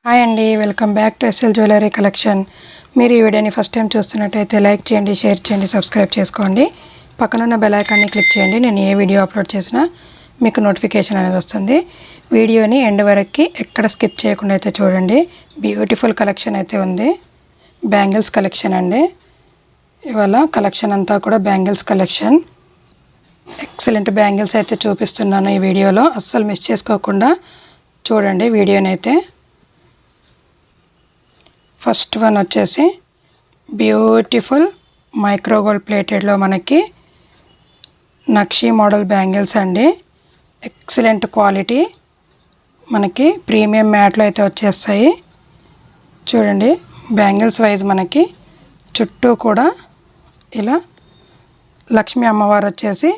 Hi అండి, welcome back to SL jewellery collection. మీరు ఈ వీడియోని ఫస్ట్ టైం చూస్తున్నట్టయితే లైక్ చేయండి, షేర్ చేయండి, సబ్స్క్రైబ్ చేసుకోండి. పక్కనున్న బెల్ ఐకాన్ని క్లిక్ చేయండి. నేను ఏ వీడియో అప్లోడ్ చేసినా మీకు నోటిఫికేషన్ అనేది వస్తుంది. వీడియోని ఎండ్ వరకు ఎక్కడ స్కిప్ చేయకుండా అయితే చూడండి. బ్యూటిఫుల్ కలెక్షన్ అయితే ఉంది. బ్యాంగిల్స్ కలెక్షన్ అండి. ఇవాళ కలెక్షన్ అంతా కూడా బ్యాంగిల్స్ కలెక్షన్. ఎక్సలెంట్ బ్యాంగిల్స్ అయితే చూపిస్తున్నాను ఈ వీడియోలో. అస్సలు మిస్ చేసుకోకుండా చూడండి వీడియోని అయితే. ఫస్ట్ వన్ వచ్చేసి బ్యూటిఫుల్ మైక్రో గోల్డ్ ప్లేటెడ్లో మనకి నక్షి మోడల్ బ్యాంగిల్స్ అండి. ఎక్సలెంట్ క్వాలిటీ, మనకి ప్రీమియం మ్యాట్లో అయితే వచ్చేస్తాయి. చూడండి బ్యాంగిల్స్ వైజ్ మనకి చుట్టూ కూడా ఇలా లక్ష్మీ అమ్మవారు వచ్చేసి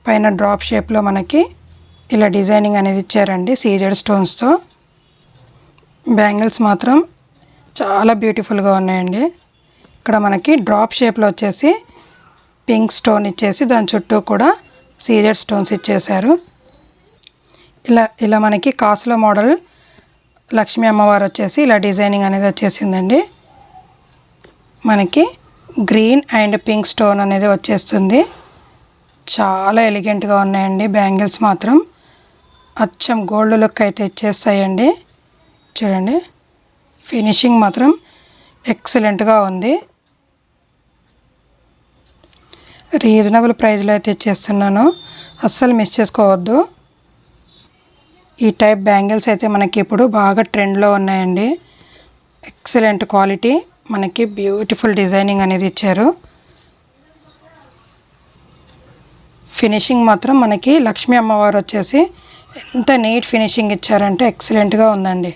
పైన డ్రాప్ షేప్లో మనకి ఇలా డిజైనింగ్ అనేది ఇచ్చారండి సీజెడ్ స్టోన్స్తో. బ్యాంగిల్స్ మాత్రం చాలా బ్యూటిఫుల్గా ఉన్నాయండి. ఇక్కడ మనకి డ్రాప్ షేప్లో వచ్చేసి పింక్ స్టోన్ ఇచ్చేసి దాని చుట్టూ కూడా సీజెడ్ స్టోన్స్ ఇచ్చేశారు. ఇలా మనకి కాసుల మోడల్ లక్ష్మీ అమ్మవారు వచ్చేసి ఇలా డిజైనింగ్ అనేది వచ్చేసిందండి. మనకి గ్రీన్ అండ్ పింక్ స్టోన్ అనేది వచ్చేస్తుంది. చాలా ఎలిగెంట్గా ఉన్నాయండి బ్యాంగిల్స్ మాత్రం. అచ్చం గోల్డ్ లుక్ అయితే ఇచ్చేస్తాయండి. చూడండి ఫినిషింగ్ మాత్రం ఎక్సలెంట్గా ఉంది. రీజనబుల్ ప్రైస్లో అయితే ఇచ్చేస్తున్నాను, అస్సలు మిస్ చేసుకోవద్దు. ఈ టైప్ బ్యాంగిల్స్ అయితే మనకి ఇప్పుడు బాగా ట్రెండ్లో ఉన్నాయండి. ఎక్సలెంట్ క్వాలిటీ, మనకి బ్యూటిఫుల్ డిజైనింగ్ అనేది ఇచ్చారు. ఫినిషింగ్ మాత్రం మనకి లక్ష్మీ అమ్మవారు వచ్చేసి ఎంత నీట్ ఫినిషింగ్ ఇచ్చారంటే ఎక్సలెంట్గా ఉందండి.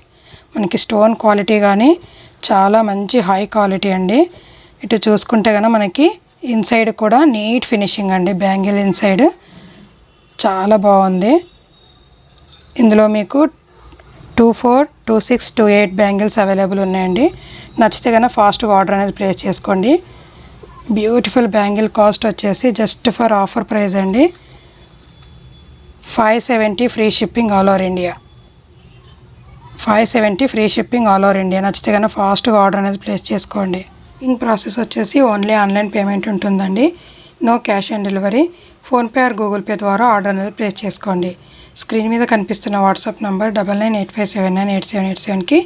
మనకి స్టోన్ క్వాలిటీ కానీ చాలా మంచి హై క్వాలిటీ అండి. ఇటు చూసుకుంటే కనుక మనకి ఇన్సైడ్ కూడా నీట్ ఫినిషింగ్ అండి. బ్యాంగిల్ ఇన్సైడ్ చాలా బాగుంది. ఇందులో మీకు 24, 26, 28 బ్యాంగిల్స్ అవైలబుల్ ఉన్నాయండి. నచ్చితే కనుక ఫాస్ట్గా ఆర్డర్ అనేది ప్లేస్ చేసుకోండి. బ్యూటిఫుల్ బ్యాంగిల్ కాస్ట్ వచ్చేసి జస్ట్ ఫర్ ఆఫర్ ప్రైస్ అండి. 570 free shipping all over India. 570 free shipping all over India. నచ్చితే కనుక ఫాస్ట్గా ఆర్డర్ అనేది ప్లేస్ చేసుకోండి. బుకింగ్ ప్రాసెస్ వచ్చేసి ఓన్లీ ఆన్లైన్ పేమెంట్ ఉంటుందండి. No cash on delivery. PhonePe or Google Pay ద్వారా ఆర్డర్ అనేది ప్లేస్ చేసుకోండి. స్క్రీన్ మీద కనిపిస్తున్న వాట్సాప్ నంబర్ 9985798787కి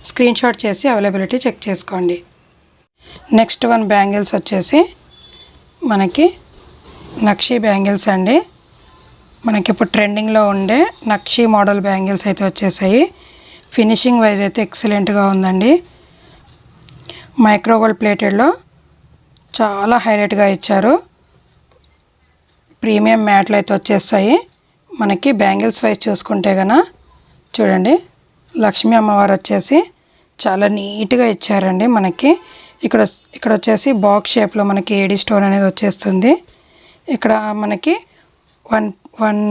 స్క్రీన్ షాట్ చేసి అవైలబిలిటీ చెక్ చేసుకోండి. నెక్స్ట్ వన్ బ్యాంగిల్స్ వచ్చేసి మనకి నక్షి బ్యాంగిల్స్ అండి. మనకి ఇప్పుడు ట్రెండింగ్లో ఉండే నక్షి మోడల్ బ్యాంగిల్స్ అయితే వచ్చేసాయి. ఫినిషింగ్ వైజ్ అయితే ఎక్సలెంట్గా ఉందండి. మైక్రో గోల్డ్ ప్లేటెడ్లో చాలా హైలైట్గా ఇచ్చారు. ప్రీమియం మ్యాట్లు అయితే వచ్చేస్తాయి. మనకి బ్యాంగిల్స్ వైజ్ చూసుకుంటే కనుక చూడండి లక్ష్మీ అమ్మవారు వచ్చేసి చాలా నీట్గా ఇచ్చారండి. మనకి ఇక్కడ వచ్చేసి బాక్స్ షేప్లో మనకి ఏడి స్టోన్ అనేది వచ్చేస్తుంది. ఇక్కడ మనకి వన్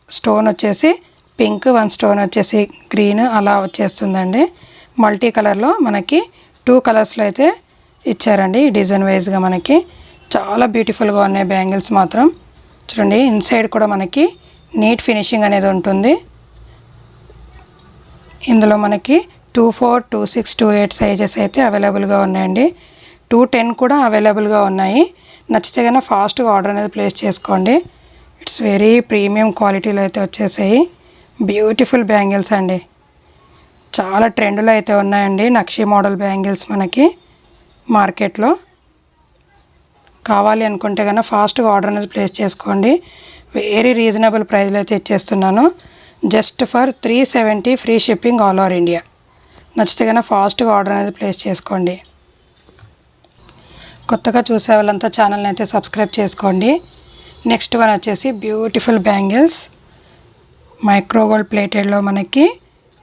స్టోన్ వచ్చేసి పింక్, 1 స్టోన్ వచ్చేసి గ్రీన్ అలా వచ్చేస్తుందండి. మల్టీ కలర్లో మనకి 2 కలర్స్లో అయితే ఇచ్చారండి. డిజైన్ వైజ్గా మనకి చాలా బ్యూటిఫుల్గా ఉన్నాయి బ్యాంగిల్స్ మాత్రం. చూడండి ఇన్సైడ్ కూడా మనకి నీట్ ఫినిషింగ్ అనేది ఉంటుంది. ఇందులో మనకి 24, 26, 28 సైజెస్ అయితే అవైలబుల్గా ఉన్నాయండి. 210 కూడా అవైలబుల్గా ఉన్నాయి. నచ్చితే కనుక ఫాస్ట్గా ఆర్డర్ అనేది ప్లేస్ చేసుకోండి. ఇట్స్ వెరీ ప్రీమియం క్వాలిటీలో అయితే వచ్చేసాయి. బ్యూటిఫుల్ బ్యాంగిల్స్ అండి. చాలా ట్రెండ్లో అయితే ఉన్నాయండి నక్షి మోడల్ బ్యాంగిల్స్ మనకి మార్కెట్లో. కావాలి అనుకుంటే కనుక ఫాస్ట్గా ఆర్డర్ అనేది ప్లేస్ చేసుకోండి. వెరీ రీజనబుల్ ప్రైస్లో అయితే ఇచ్చేస్తున్నాను. Just for 370 free shipping all over India. నచ్చితే కనుక ఫాస్ట్గా ఆర్డర్ అనేది ప్లేస్ చేసుకోండి. కొత్తగా చూసే వాళ్ళంతా ఛానల్ని అయితే సబ్స్క్రైబ్ చేసుకోండి. నెక్స్ట్ వన్ వచ్చేసి బ్యూటిఫుల్ బ్యాంగిల్స్ మైక్రో గోల్డ్ ప్లేటెడ్లో మనకి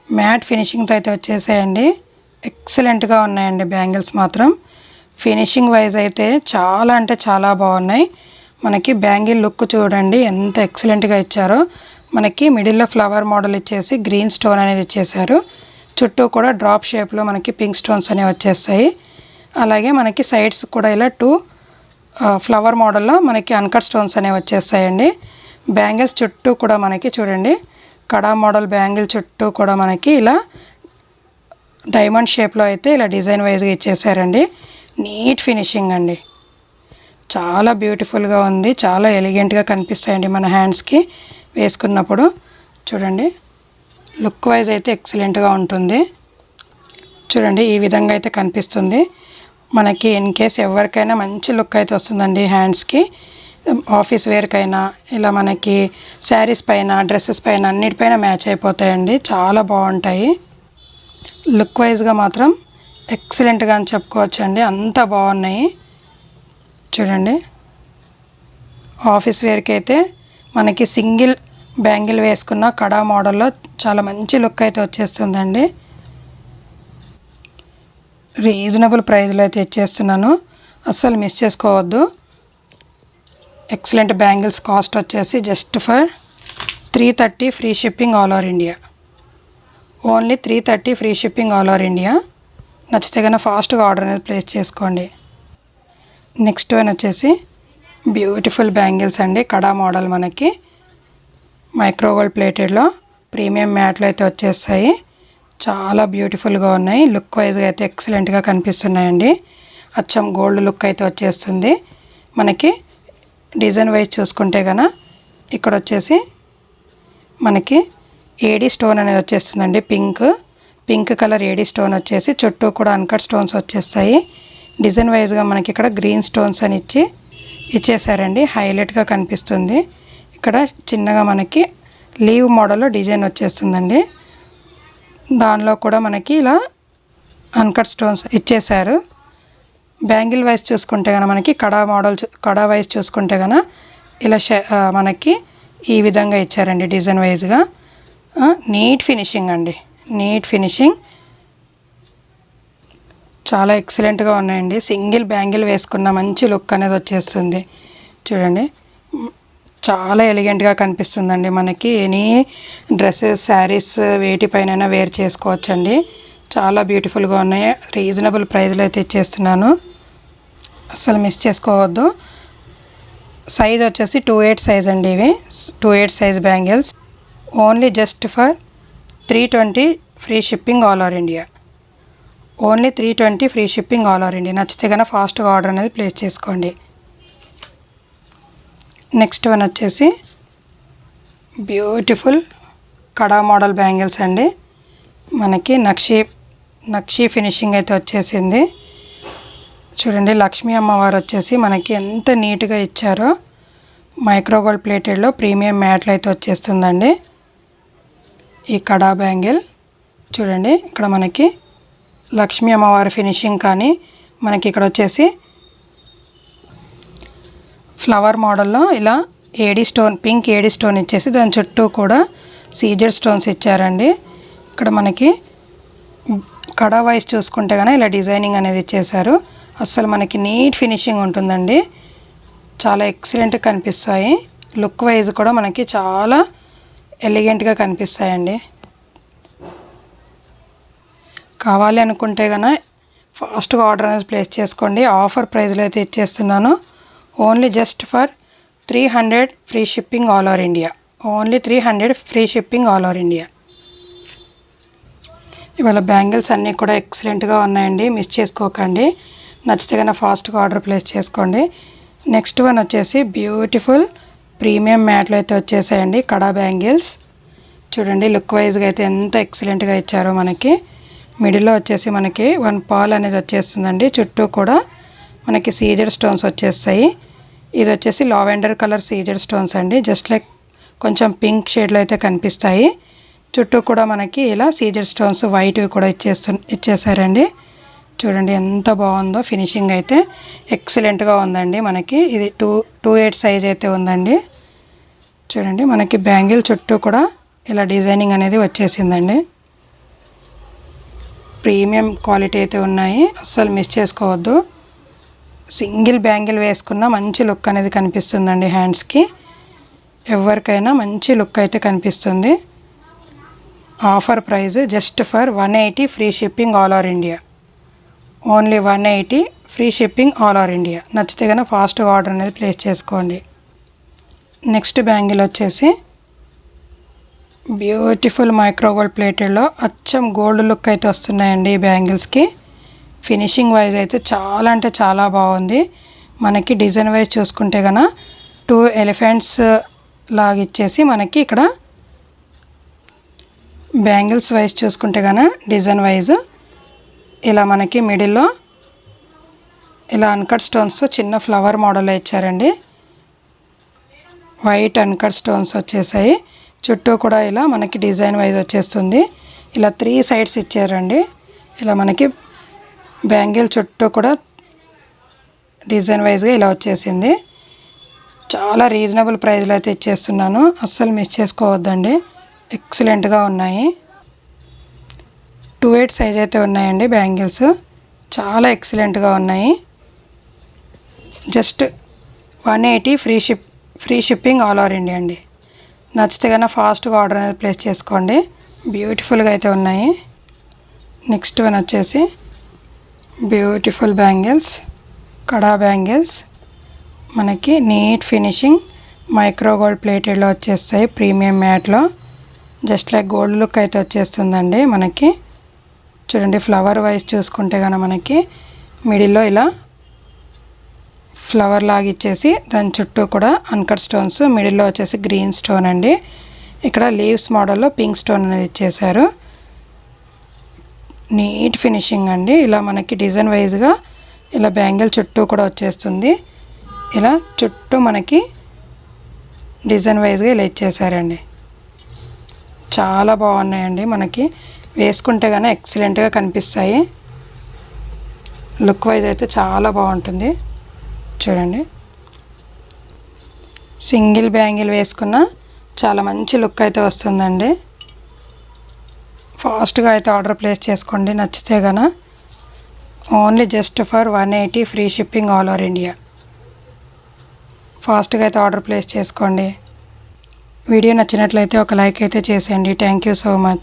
మ్యాట్ ఫినిషింగ్తో అయితే వచ్చేసాయండి. ఎక్సలెంట్గా ఉన్నాయండి బ్యాంగిల్స్ మాత్రం. ఫినిషింగ్ వైజ్ అయితే చాలా అంటే చాలా బాగున్నాయి. మనకి బ్యాంగిల్ లుక్ చూడండి ఎంత ఎక్సలెంట్గా ఇచ్చారో. మనకి మిడిల్లో ఫ్లవర్ మోడల్ ఇచ్చేసి గ్రీన్ స్టోన్ అనేది ఇచ్చేసారు. చుట్టూ కూడా డ్రాప్ షేప్లో మనకి పింక్ స్టోన్స్ అనేవి వచ్చేస్తాయి. అలాగే మనకి సైడ్స్ కూడా ఇలా 2 ఫ్లవర్ మోడల్లో మనకి అన్కట్ స్టోన్స్ అనేవి వచ్చేస్తాయండి. బ్యాంగిల్స్ చుట్టూ కూడా మనకి చూడండి కడా మోడల్ బ్యాంగిల్ చుట్టూ కూడా మనకి ఇలా డైమండ్ షేప్లో అయితే ఇలా డిజైన్ వైజ్గా ఇచ్చేసారండి. నీట్ ఫినిషింగ్ అండి, చాలా బ్యూటిఫుల్గా ఉంది, చాలా ఎలిగెంట్గా కనిపిస్తాయండి మన హ్యాండ్స్కి వేసుకున్నప్పుడు. చూడండి, లుక్ వైజ్ అయితే ఎక్సలెంట్గా ఉంటుంది. చూడండి, ఈ విధంగా అయితే కనిపిస్తుంది మనకి. ఇన్ కేస్ ఎవరికైనా మంచి లుక్ అయితే వస్తుందండి హ్యాండ్స్కి. ఆఫీస్ వేర్కైనా ఇలా మనకి శారీస్ పైన, డ్రెస్సెస్ పైన అన్నిటిపైన మ్యాచ్ అయిపోతాయండి, చాలా బాగుంటాయి. లుక్ వైజ్గా మాత్రం ఎక్సలెంట్గా అని చెప్పుకోవచ్చండి, అంత బాగున్నాయి. చూడండి, ఆఫీస్ వేర్కి అయితే మనకి సింగిల్ బ్యాంగిల్ వేసుకున్న కడా మోడల్లో చాలా మంచి లుక్ అయితే వచ్చేస్తుందండి. రీజనబుల్ ప్రైస్లో అయితే ఇచ్చేస్తున్నాను, అస్సలు మిస్ చేసుకోవద్దు. ఎక్సలెంట్ బ్యాంగిల్స్ కాస్ట్ వచ్చేసి just for 330 free shipping all over India. Only 330 free shipping all over India. నచ్చితే కన్నా ఫాస్ట్గా ఆర్డర్ అనేది ప్లేస్ చేసుకోండి. నెక్స్ట్ వన్ వచ్చేసి బ్యూటిఫుల్ బ్యాంగిల్స్ అండి, కడా మోడల్ మనకి మైక్రోగోల్డ్ ప్లేటెడ్లో ప్రీమియం మ్యాట్లో అయితే వచ్చేస్తాయి. చాలా బ్యూటిఫుల్గా ఉన్నాయి, లుక్ వైజ్గా అయితే ఎక్సలెంట్గా కనిపిస్తున్నాయండి. అచ్చం గోల్డ్ లుక్ అయితే వచ్చేస్తుంది మనకి. డిజైన్ వైజ్ చూసుకుంటే కనుక ఇక్కడ వచ్చేసి మనకి ఏడీ స్టోన్ అనేది వచ్చేస్తుందండి, పింక్ కలర్ ఏడీ స్టోన్ వచ్చేసి చుట్టూ కూడా అన్కట్ స్టోన్స్ వచ్చేస్తాయి. డిజైన్ వైజ్గా మనకి ఇక్కడ గ్రీన్ స్టోన్స్ అని ఇచ్చేసారండి, హైలైట్గా కనిపిస్తుంది. ఇక్కడ చిన్నగా మనకి లీవ్ మోడల్లో డిజైన్ వచ్చేస్తుందండి, దానిలో కూడా మనకి ఇలా అన్కట్ స్టోన్స్ ఇచ్చేసారు. బ్యాంగిల్ వైజ్ చూసుకుంటే కనుక మనకి కడా వైజ్ చూసుకుంటే కనుక ఇలా మనకి ఈ విధంగా ఇచ్చారండి డిజైన్ వైజ్గా. నీట్ ఫినిషింగ్ అండి, నీట్ ఫినిషింగ్, చాలా ఎక్సలెంట్గా ఉన్నాయండి. సింగిల్ బ్యాంగిల్ వేసుకున్న మంచి లుక్ అనేది వచ్చేస్తుంది. చూడండి, చాలా ఎలిగెంట్గా కనిపిస్తుందండి మనకి. ఎనీ డ్రెస్సెస్, శారీస్ వేటిపైన వేర్ చేసుకోవచ్చండి, చాలా బ్యూటిఫుల్గా ఉన్నాయి. రీజనబుల్ ప్రైస్లో అయితే ఇచ్చేస్తున్నాను, అస్సలు మిస్ చేసుకోవద్దు. సైజ్ వచ్చేసి 28 సైజ్ అండి, ఇవి 28 size bangles. Only just for 320 free shipping all over India. Only 320 free shipping all over India. నచ్చితే కన్నా ఫాస్ట్గా ఆర్డర్ అనేది ప్లేస్ చేసుకోండి. నెక్స్ట్ వన్ వచ్చేసి బ్యూటిఫుల్ కడా మోడల్ బ్యాంగిల్స్ అండి, మనకి నక్షి ఫినిషింగ్ అయితే వచ్చేసింది. చూడండి, లక్ష్మీ అమ్మవారు వచ్చేసి మనకి ఎంత నీట్గా ఇచ్చారో. మైక్రోగోల్డ్ ప్లేటెడ్లో ప్రీమియం మ్యాట్లు అయితే వచ్చేస్తుందండి ఈ కడా బ్యాంగిల్. చూడండి, ఇక్కడ మనకి లక్ష్మీ అమ్మవారి ఫినిషింగ్, కానీ మనకి ఇక్కడ వచ్చేసి ఫ్లవర్ మోడల్లో ఇలా AD stone, pink AD stone ఇచ్చేసి దాని చుట్టూ కూడా సీజెడ్ స్టోన్స్ ఇచ్చారండి. ఇక్కడ మనకి కడా వైజ్ చూసుకుంటే కనుక ఇలా డిజైనింగ్ అనేది ఇచ్చేసారు. అస్సలు మనకి నీట్ ఫినిషింగ్ ఉంటుందండి, చాలా ఎక్సలెంట్గా కనిపిస్తాయి. లుక్ వైజ్ కూడా మనకి చాలా ఎలిగెంట్గా కనిపిస్తాయండి. కావాలి అనుకుంటే కనుక ఫాస్ట్గా ఆర్డర్ అనేది ప్లేస్ చేసుకోండి. ఆఫర్ ప్రైస్లో అయితే ఇచ్చేస్తున్నాను. Only just for 300 free shipping all over India. Only 300 free shipping all over India. ఇవాళ బ్యాంగిల్స్ అన్నీ కూడా ఎక్సలెంట్గా ఉన్నాయండి, మిస్ చేసుకోకండి. నచ్చితే కన్నా ఫాస్ట్గా ఆర్డర్ ప్లేస్ చేసుకోండి. నెక్స్ట్ వన్ వచ్చేసి బ్యూటిఫుల్ ప్రీమియం మ్యాట్లో అయితే వచ్చేసాయండి కడా బ్యాంగిల్స్. చూడండి, లుక్ వైజ్గా అయితే ఎంత ఎక్సలెంట్గా ఇచ్చారో మనకి. మిడిల్లో వచ్చేసి మనకి 1 పాల్ అనేది వచ్చేస్తుందండి, చుట్టూ కూడా మనకి సీజెడ్ స్టోన్స్ వచ్చేస్తాయి. ఇది వచ్చేసి లావెండర్ కలర్ సీజెడ్ స్టోన్స్ అండి, జస్ట్ లైక్ కొంచెం పింక్ షేడ్లో అయితే కనిపిస్తాయి. చుట్టూ కూడా మనకి ఇలా సీజెడ్ స్టోన్స్ వైట్వి కూడా ఇచ్చేసారండి. చూడండి ఎంత బాగుందో, ఫినిషింగ్ అయితే ఎక్సలెంట్గా ఉందండి మనకి. ఇది 28 సైజ్ అయితే ఉందండి. చూడండి, మనకి బ్యాంగిల్ చుట్టూ కూడా ఇలా డిజైనింగ్ అనేది వచ్చేసిందండి. ప్రీమియం క్వాలిటీ అయితే ఉన్నాయి, అస్సలు మిస్ చేసుకోవద్దు. సింగిల్ బ్యాంగిల్ వేసుకున్న మంచి లుక్ అనేది కనిపిస్తుందండి హ్యాండ్స్కి. ఎవరికైనా మంచి లుక్ అయితే కనిపిస్తుంది. Offer price just for 180 free shipping all over India. Only 180 free shipping all over India. నచ్చితే కనుక ఫాస్ట్గా ఆర్డర్ అనేది ప్లేస్ చేసుకోండి. నెక్స్ట్ బ్యాంగిల్ వచ్చేసి బ్యూటిఫుల్ మైక్రోగోల్డ్ ప్లేటెడ్లో అచ్చం గోల్డ్ లుక్ అయితే వస్తున్నాయండి ఈ బ్యాంగిల్స్కి. ఫినిషింగ్ వైజ్ అయితే చాలా అంటే చాలా బాగుంది. మనకి డిజైన్ వైజ్ చూసుకుంటే కనుక 2 ఎలిఫెంట్స్ లాగా ఇచ్చేసి మనకి ఇక్కడ బ్యాంగిల్స్ వైజ్ చూసుకుంటే కనుక డిజైన్ వైజ్ ఇలా మనకి మిడిల్లో ఇలా అన్కట్ స్టోన్స్తో చిన్న ఫ్లవర్ మోడల్లో ఇచ్చారండి. వైట్ అన్కట్ స్టోన్స్ వచ్చేసాయి. చుట్టూ కూడా ఇలా మనకి డిజైన్ వైజ్ వచ్చేస్తుంది. ఇలా 3 సైడ్స్ ఇచ్చారండి. ఇలా మనకి బ్యాంగిల్ చుట్టూ కూడా డిజైన్ వైజ్గా ఇలా వచ్చేసింది. చాలా రీజనబుల్ ప్రైస్లో అయితే ఇచ్చేస్తున్నాను, అస్సలు మిస్ చేసుకోవద్దండి. ఎక్సలెంట్గా ఉన్నాయి. 2/8 సైజ్ అయితే ఉన్నాయండి బ్యాంగిల్స్. చాలా ఎక్సలెంట్గా ఉన్నాయి. Just 180 free shipping all over India అండి. నచ్చితే కన్నా ఫాస్ట్గా ఆర్డర్ అనేది ప్లేస్ చేసుకోండి. బ్యూటిఫుల్గా అయితే ఉన్నాయి. నెక్స్ట్ వన్ వచ్చేసి బ్యూటిఫుల్ బ్యాంగిల్స్, కడా బ్యాంగిల్స్. మనకి నీట్ ఫినిషింగ్ మైక్రోగోల్డ్ ప్లేటెడ్లో వచ్చేస్తాయి. ప్రీమియం మ్యాట్లో జస్ట్ లైక్ గోల్డ్ లుక్ అయితే వచ్చేస్తుందండి. మనకి చూడండి ఫ్లవర్ వైజ్ చూసుకుంటే కనుక మనకి మిడిల్లో ఇలా ఫ్లవర్ లాగా ఇచ్చేసి దాని చుట్టూ కూడా అన్కట్ స్టోన్స్, మిడిల్లో వచ్చేసి గ్రీన్ స్టోన్ అండి. ఇక్కడ లీవ్స్ మోడల్లో పింక్ స్టోన్ అనేది ఇచ్చేసారు. నీట్ ఫినిషింగ్ అండి. ఇలా మనకి డిజైన్ వైజ్గా ఇలా బ్యాంగిల్ చుట్టూ కూడా వచ్చేస్తుంది. ఇలా చుట్టూ మనకి డిజైన్ వైజ్గా ఇలా ఇచ్చేసారండి. చాలా బాగున్నాయండి. మనకి వేసుకుంటే కానీ ఎక్సలెంట్గా కనిపిస్తాయి. లుక్ వైజ్ అయితే చాలా బాగుంటుంది. చూడండి సింగిల్ బ్యాంగిల్ వేసుకున్న చాలా మంచి లుక్ అయితే వస్తుందండి. ఫాస్ట్గా అయితే ఆర్డర్ ప్లేస్ చేసుకోండి నచ్చితే కనుక. Only just for 180 free shipping all over India. ఫాస్ట్గా అయితే ఆర్డర్ ప్లేస్ చేసుకోండి. వీడియో నచ్చినట్లయితే ఒక లైక్ అయితే చేసేయండి. Thank you so much.